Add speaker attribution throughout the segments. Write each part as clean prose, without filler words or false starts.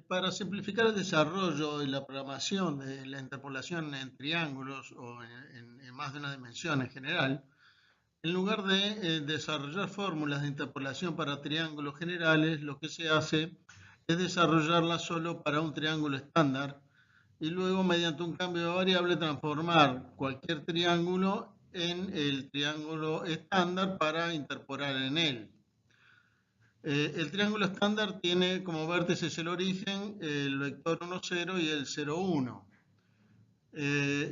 Speaker 1: Para simplificar el desarrollo y la programación de la interpolación en triángulos o en más de una dimensión en general, en lugar de desarrollar fórmulas de interpolación para triángulos generales, lo que se hace es desarrollarlas solo para un triángulo estándar y luego mediante un cambio de variable transformar cualquier triángulo en el triángulo estándar para interpolar en él. El triángulo estándar tiene como vértices el origen, el vector 1, 0 y el 0, 1.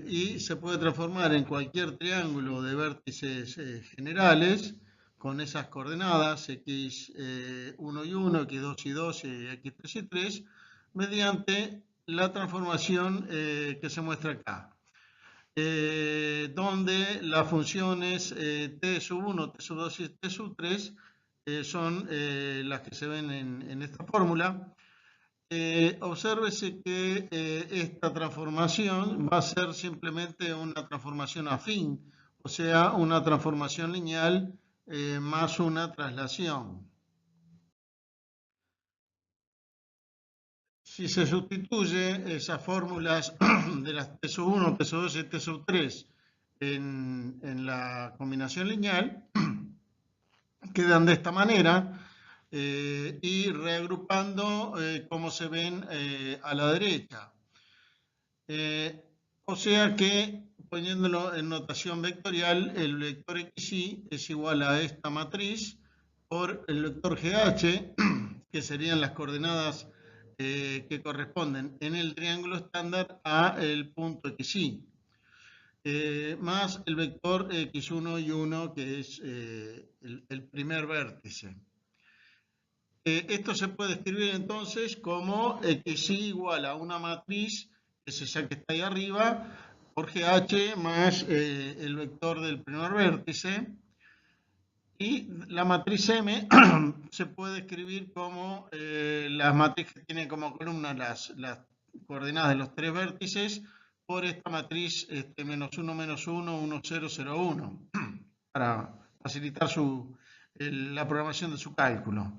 Speaker 1: Y se puede transformar en cualquier triángulo de vértices generales con esas coordenadas x1 y 1, x2 y 2 y x3 y 3 mediante la transformación que se muestra acá. Donde las funciones t sub 1, t sub 2 y t sub 3 son las que se ven en esta fórmula. Obsérvese que esta transformación va a ser simplemente una transformación afín, o sea, una transformación lineal más una traslación. Si se sustituye esas fórmulas de las T sub 1, T sub 2 y T sub 3 en la combinación lineal, quedan de esta manera y reagrupando como se ven a la derecha. O sea que poniéndolo en notación vectorial, el vector xy es igual a esta matriz por el vector gh, que serían las coordenadas que corresponden en el triángulo estándar a el punto xy, más el vector x1 y 1, que es el primer vértice. Esto se puede escribir entonces como xy igual a una matriz, que es esa que está ahí arriba, por GH más el vector del primer vértice. Y la matriz M se puede escribir como las matrices que tienen como columna las coordenadas de los tres vértices por esta matriz menos 1, menos 1, 1, 0, 0, 1, para facilitar la programación de su cálculo.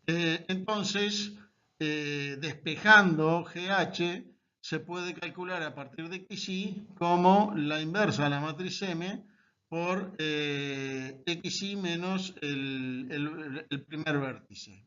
Speaker 1: Entonces, despejando GH, se puede calcular a partir de XY como la inversa de la matriz M por XY menos el primer vértice.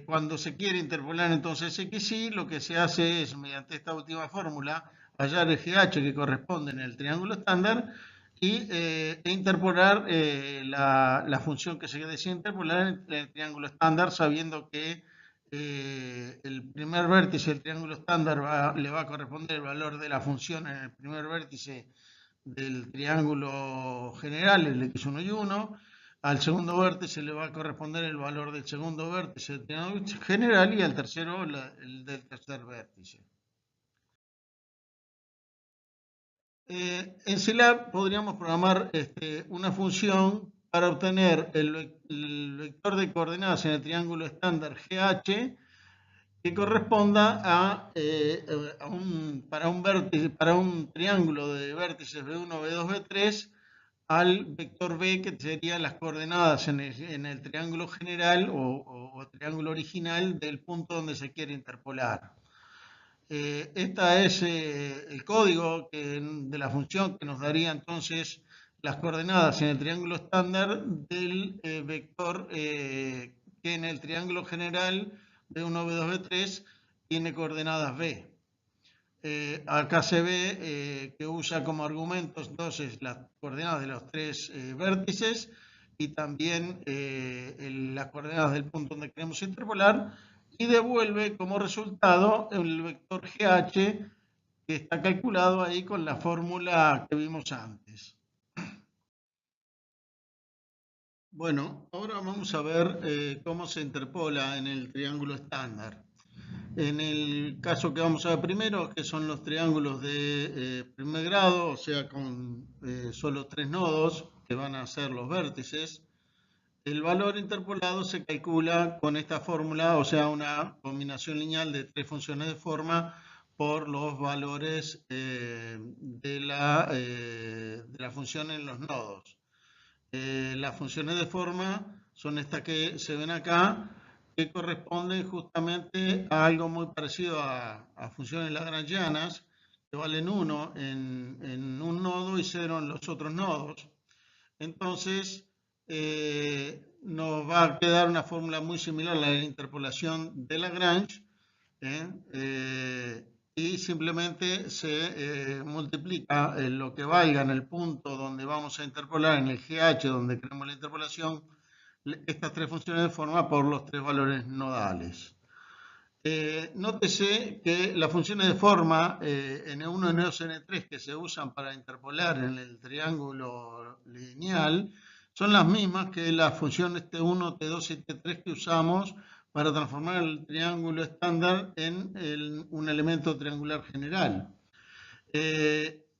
Speaker 1: Cuando se quiere interpolar entonces XY, lo que se hace es, mediante esta última fórmula, hallar el GH que corresponde en el triángulo estándar e interpolar la función que se desea interpolar en el triángulo estándar, sabiendo que el primer vértice del triángulo estándar le va a corresponder el valor de la función en el primer vértice del triángulo general, el x1 y 1. Al segundo vértice le va a corresponder el valor del segundo vértice del triángulo general y al tercero el del tercer vértice. En Celab podríamos programar una función para obtener el vector de coordenadas en el triángulo estándar GH que corresponda para un triángulo de vértices B1, B2, B3 al vector B, que serían las coordenadas en el triángulo general o triángulo original del punto donde se quiere interpolar. Este es el código de la función que nos daría entonces las coordenadas en el triángulo estándar del vector que en el triángulo general B1, B2, B3 tiene coordenadas B. Acá se ve que usa como argumentos entonces las coordenadas de los tres vértices y también las coordenadas del punto donde queremos interpolar y devuelve como resultado el vector GH que está calculado ahí con la fórmula que vimos antes. Bueno, ahora vamos a ver cómo se interpola en el triángulo estándar. En el caso que vamos a ver primero, que son los triángulos de primer grado, o sea, con solo tres nodos, que van a ser los vértices, el valor interpolado se calcula con esta fórmula, o sea, una combinación lineal de tres funciones de forma por los valores de la función en los nodos. Las funciones de forma son estas que se ven acá, que corresponde justamente a algo muy parecido a funciones lagrangianas, que valen 1 en un nodo y 0 en los otros nodos. Entonces, nos va a quedar una fórmula muy similar a la de la interpolación de Lagrange, y simplemente se multiplica lo que valga en el punto donde vamos a interpolar, en el GH donde queremos la interpolación, estas tres funciones de forma por los tres valores nodales. Nótese que las funciones de forma N1, N2, N3 que se usan para interpolar en el triángulo lineal son las mismas que las funciones T1, T2 y T3 que usamos para transformar el triángulo estándar en un elemento triangular general.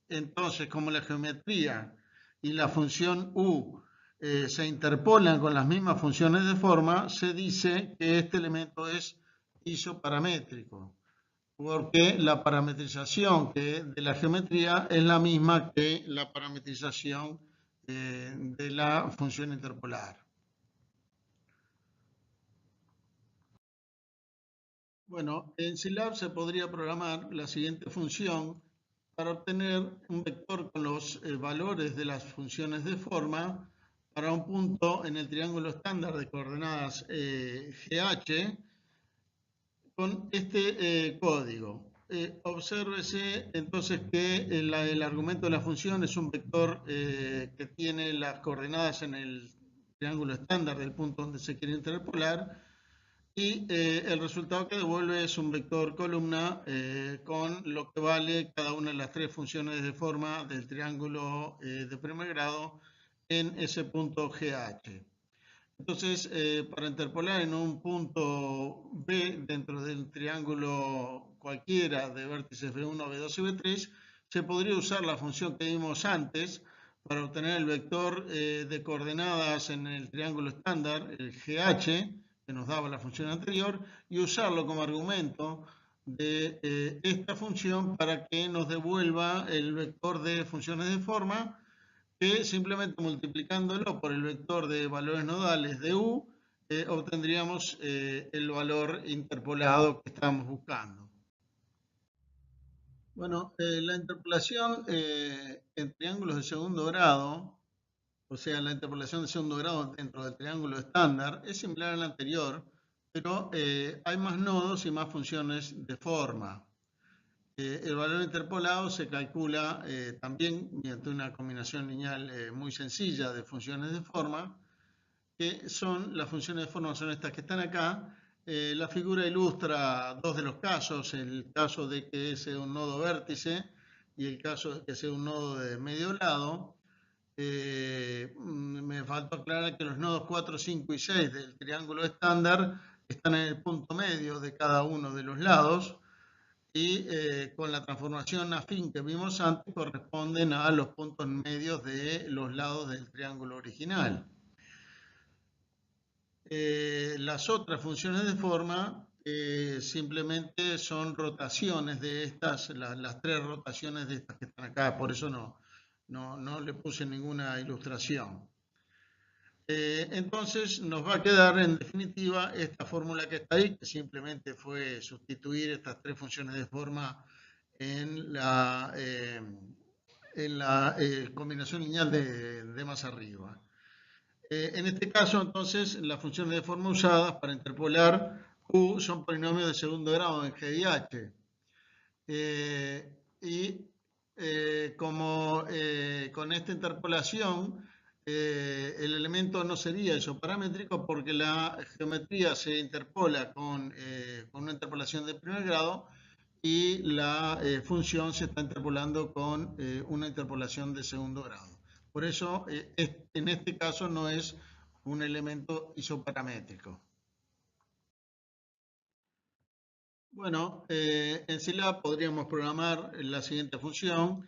Speaker 1: Entonces, como la geometría y la función U se interpolan con las mismas funciones de forma, se dice que este elemento es isoparamétrico, porque la parametrización de la geometría es la misma que la parametrización de la función interpolar. Bueno, en Scilab se podría programar la siguiente función para obtener un vector con los valores de las funciones de forma para un punto en el triángulo estándar de coordenadas GH con este código. Obsérvese entonces que el argumento de la función es un vector que tiene las coordenadas en el triángulo estándar del punto donde se quiere interpolar, y el resultado que devuelve es un vector columna con lo que vale cada una de las tres funciones de forma del triángulo de primer grado en ese punto GH. Entonces, para interpolar en un punto B dentro del triángulo cualquiera de vértices B1, B2 y B3, se podría usar la función que vimos antes para obtener el vector de coordenadas en el triángulo estándar, el GH, que nos daba la función anterior, y usarlo como argumento de esta función para que nos devuelva el vector de funciones de forma, que simplemente multiplicándolo por el vector de valores nodales de U, obtendríamos el valor interpolado que estamos buscando. Bueno, la interpolación en triángulos de segundo grado, o sea, la interpolación de segundo grado dentro del triángulo estándar, es similar a la anterior, pero hay más nodos y más funciones de forma. El valor interpolado se calcula también mediante una combinación lineal muy sencilla de funciones de forma, que son las funciones de forma, son estas que están acá. La figura ilustra dos de los casos, el caso de que sea un nodo vértice y el caso de que sea un nodo de medio lado. Me faltó aclarar que los nodos 4, 5 y 6 del triángulo estándar están en el punto medio de cada uno de los lados, y con la transformación afín que vimos antes corresponden a los puntos medios de los lados del triángulo original. Las otras funciones de forma simplemente son rotaciones de estas, las tres rotaciones de estas que están acá, por eso no le puse ninguna ilustración. Entonces nos va a quedar en definitiva esta fórmula que está ahí, que simplemente fue sustituir estas tres funciones de forma en la combinación lineal de más arriba. En este caso, entonces, las funciones de forma usadas para interpolar Q son polinomios de segundo grado en G y H. Como con esta interpolación, el elemento no sería isoparamétrico porque la geometría se interpola con una interpolación de primer grado, y la función se está interpolando con una interpolación de segundo grado. Por eso, en este caso no es un elemento isoparamétrico. Bueno, en Scilab podríamos programar la siguiente función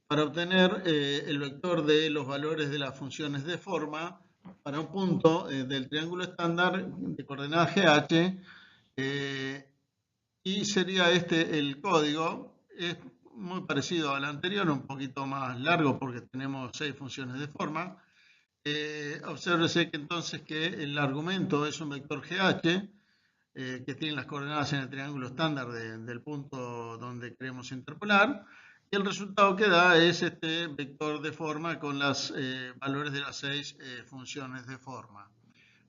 Speaker 1: para obtener el vector de los valores de las funciones de forma para un punto del triángulo estándar de coordenadas GH, y sería este el código. Es muy parecido al anterior, un poquito más largo porque tenemos 6 funciones de forma. Obsérvese que entonces que el argumento es un vector GH que tienen las coordenadas en el triángulo estándar del punto donde queremos interpolar. Y el resultado que da es este vector de forma con los valores de las 6 funciones de forma.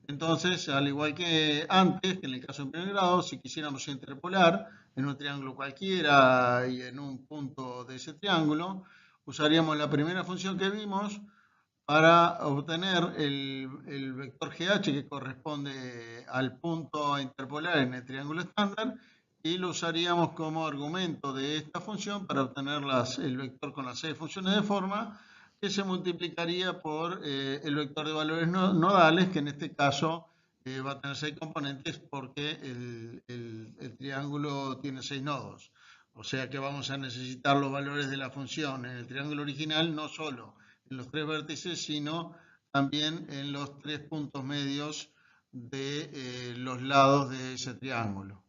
Speaker 1: Entonces, al igual que antes, que en el caso de primer grado, si quisiéramos interpolar en un triángulo cualquiera y en un punto de ese triángulo, usaríamos la primera función que vimos para obtener el vector GH que corresponde al punto a interpolar en el triángulo estándar y lo usaríamos como argumento de esta función para obtener el vector con las 6 funciones de forma que se multiplicaría por el vector de valores nodales, que en este caso va a tener 6 componentes porque el triángulo tiene 6 nodos. O sea que vamos a necesitar los valores de la función en el triángulo original, no solo en los 3 vértices, sino también en los 3 puntos medios de los lados de ese triángulo.